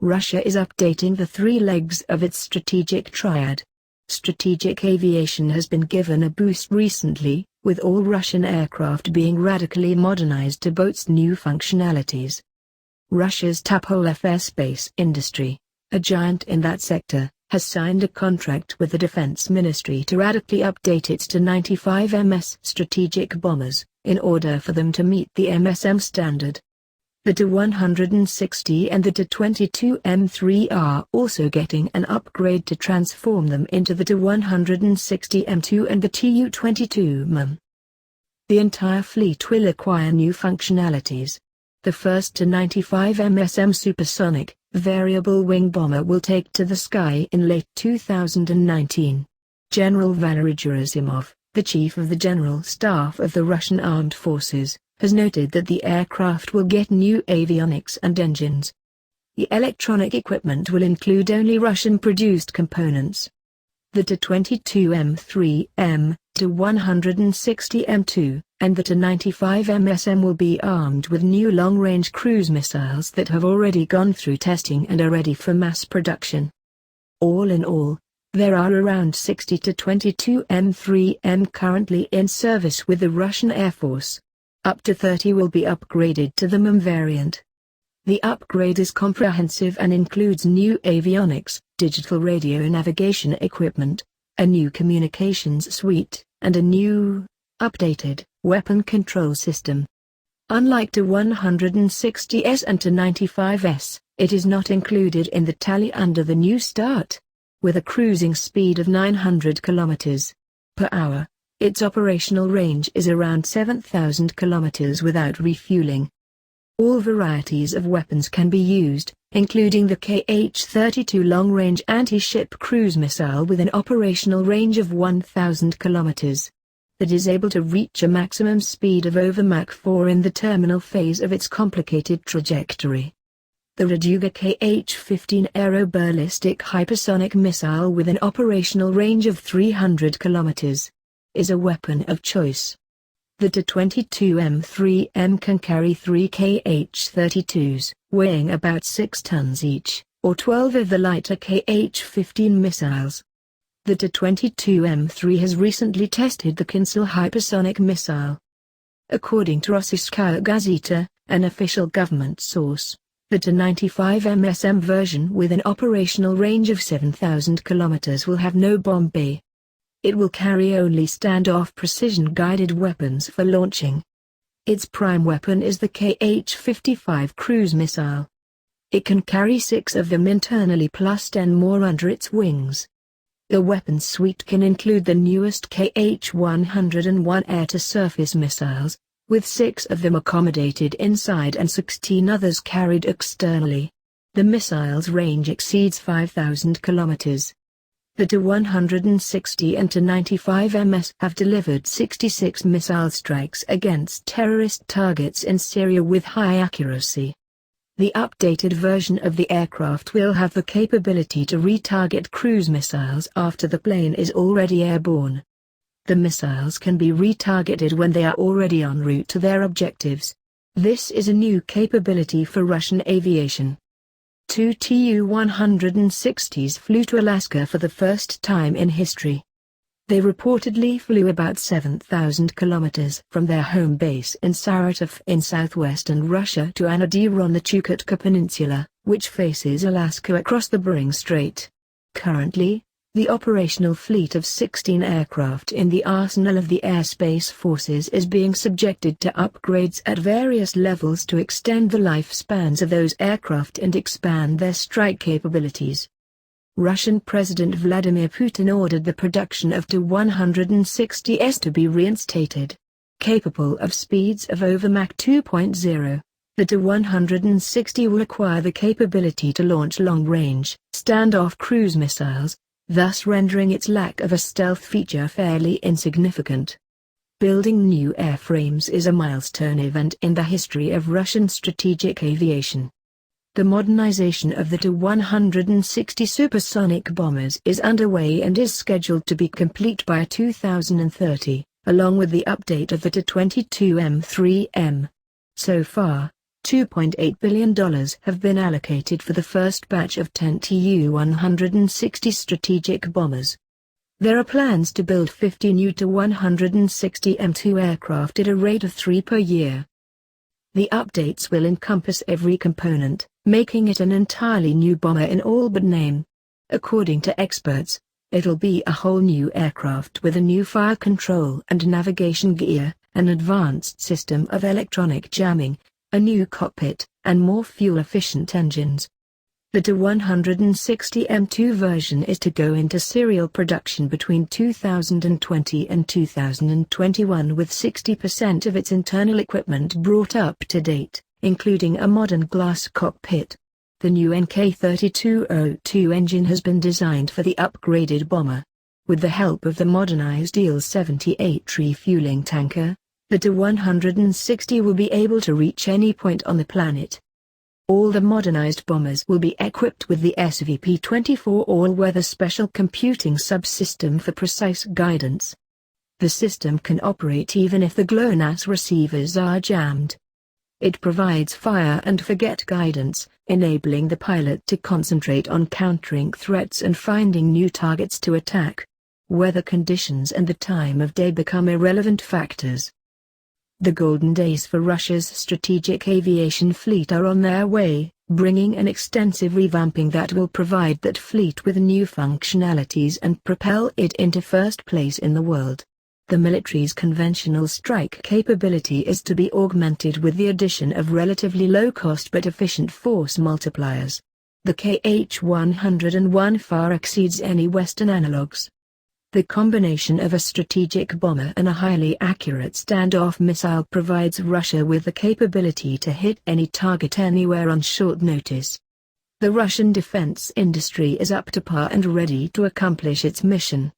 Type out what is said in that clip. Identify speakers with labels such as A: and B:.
A: Russia is updating the three legs of its strategic triad. Strategic aviation has been given a boost recently, with all Russian aircraft being radically modernized to boast new functionalities. Russia's Tupolev airspace industry, a giant in that sector, has signed a contract with the Defense Ministry to radically update its Tu-95 MS strategic bombers, in order for them to meet the MSM standard. The Tu-160 and the Tu-22 M3 are also getting an upgrade to transform them into the Tu-160 M2 and the TU-22 M3M. The entire fleet will acquire new functionalities. The first Tu-95 MSM supersonic, variable wing bomber will take to the sky in late 2019. General Valery Gerasimov, the chief of the General Staff of the Russian Armed Forces, has noted that the aircraft will get new avionics and engines. The electronic equipment will include only Russian-produced components. The Tu-22 M3M, Tu-160 M2, and the Tu-95 MSM will be armed with new long-range cruise missiles that have already gone through testing and are ready for mass production. All in all, there are around 60 Tu-22 M3M currently in service with the Russian Air Force. Up to 30 will be upgraded to the M3M variant. The upgrade is comprehensive and includes new avionics, digital radio navigation equipment, a new communications suite, and a new, updated, weapon control system. Unlike Tu-160S and Tu-95S, it is not included in the tally under the new start. With a cruising speed of 900 km per hour, its operational range is around 7,000 km without refueling. All varieties of weapons can be used, including the Kh-32 long-range anti-ship cruise missile with an operational range of 1,000 km. That is able to reach a maximum speed of over Mach 4 in the terminal phase of its complicated trajectory. The Raduga Kh-15 aero-ballistic hypersonic missile with an operational range of 300 km is a weapon of choice. The Tu-22 M3M can carry 3 Kh-32s, weighing about 6 tons each, or 12 of the lighter Kh-15 missiles. The Tu-22 M3 has recently tested the Kinzhal hypersonic missile. According to Rossiyskaya Gazeta, an official government source, the Tu-95 MSM version with an operational range of 7,000 km will have no bomb bay. It will carry only standoff precision-guided weapons for launching. Its prime weapon is the Kh-55 cruise missile. It can carry 6 of them internally plus 10 more under its wings. The weapons suite can include the newest Kh-101 air-to-surface missiles, with 6 of them accommodated inside and 16 others carried externally. The missile's range exceeds 5,000 km. The Tu-160 and Tu-95 MS have delivered 66 missile strikes against terrorist targets in Syria with high accuracy. The updated version of the aircraft will have the capability to retarget cruise missiles after the plane is already airborne. The missiles can be retargeted when they are already en route to their objectives. This is a new capability for Russian aviation. 2 Tu-160s flew to Alaska for the first time in history. They reportedly flew about 7,000 kilometers from their home base in Saratov in southwestern Russia to Anadyr on the Chukotka Peninsula, which faces Alaska across the Bering Strait. Currently, the operational fleet of 16 aircraft in the arsenal of the airspace forces is being subjected to upgrades at various levels to extend the lifespans of those aircraft and expand their strike capabilities. Russian President Vladimir Putin ordered the production of Tu-160s to be reinstated. Capable of speeds of over Mach 2.0, the Tu-160 will acquire the capability to launch long-range, standoff cruise missiles, thus rendering its lack of a stealth feature fairly insignificant. Building new airframes is a milestone event in the history of Russian strategic aviation. The modernization of the Tu-160 supersonic bombers is underway and is scheduled to be complete by 2030, along with the update of the Tu-22 M3M. So far, $2.8 billion have been allocated for the first batch of 10 Tu-160 strategic bombers. There are plans to build 50 new Tu-160 M2 aircraft at a rate of 3 per year. The updates will encompass every component, making it an entirely new bomber in all but name. According to experts, it'll be a whole new aircraft with a new fire control and navigation gear, an advanced system of electronic jamming, a new cockpit, and more fuel-efficient engines. The Tu-160 M2 version is to go into serial production between 2020 and 2021 with 60% of its internal equipment brought up to date, including a modern glass cockpit. The new NK-3202 engine has been designed for the upgraded bomber. With the help of the modernized Il-78 refueling tanker, the Tu-160 will be able to reach any point on the planet. All the modernized bombers will be equipped with the SVP-24 all-weather special computing subsystem for precise guidance. The system can operate even if the GLONASS receivers are jammed. It provides fire-and-forget guidance, enabling the pilot to concentrate on countering threats and finding new targets to attack. Weather conditions and the time of day become irrelevant factors. The golden days for Russia's strategic aviation fleet are on their way, bringing an extensive revamping that will provide that fleet with new functionalities and propel it into first place in the world. The military's conventional strike capability is to be augmented with the addition of relatively low-cost but efficient force multipliers. The Kh-101 far exceeds any Western analogues. The combination of a strategic bomber and a highly accurate standoff missile provides Russia with the capability to hit any target anywhere on short notice. The Russian defense industry is up to par and ready to accomplish its mission.